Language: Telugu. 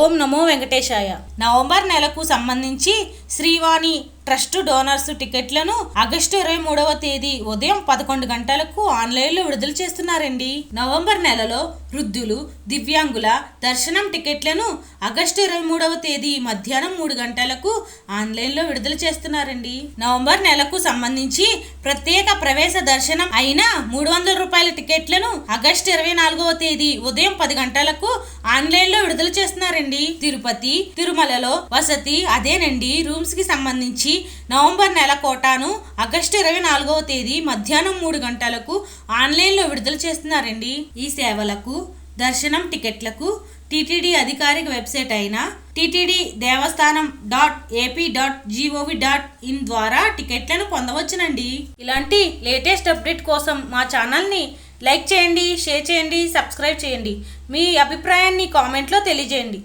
ఓం నమో వెంకటేశాయ. నవంబర్ నెలకు సంబంధించి శ్రీవాణి ట్రస్ట్ డోనర్స్ టికెట్లను ఆగస్టు 23వ తేదీ ఉదయం 11 గంటలకు ఆన్లైన్లో విడుదల చేస్తున్నారండి. నవంబర్ నెలలో వృద్ధులు, దివ్యాంగుల దర్శనం టికెట్లను ఆగస్టు 23వ తేదీ మధ్యాహ్నం 3 గంటలకు ఆన్లైన్లో విడుదల చేస్తున్నారండి. నవంబర్ నెలకు సంబంధించి ప్రత్యేక ప్రవేశ దర్శనం అయిన 300 రూపాయల టికెట్లను ఆగస్టు 24వ తేదీ ఉదయం 10 గంటలకు ఆన్లైన్లో విడుదల చేస్తున్నారండి. తిరుపతి, తిరుమలలో వసతి అదేనండి రూమ్స్ కి సంబంధించి నవంబర్ నెల కోటాను ఆగస్టు 24వ తేదీ మధ్యాహ్నం 3 గంటలకు ఆన్లైన్లో విడుదల చేస్తున్నారండి. ఈ సేవలకు దర్శనం టికెట్లకు టీటీడీ అధికారిక వెబ్సైట్ అయిన ttddevastanam.ap.gov.in ద్వారా టికెట్లను పొందవచ్చునండి. ఇలాంటి లేటెస్ట్ అప్డేట్ కోసం మా ఛానల్ని లైక్ చేయండి, షేర్ చేయండి, సబ్స్క్రైబ్ చేయండి. మీ అభిప్రాయాన్ని కామెంట్లో తెలియజేయండి.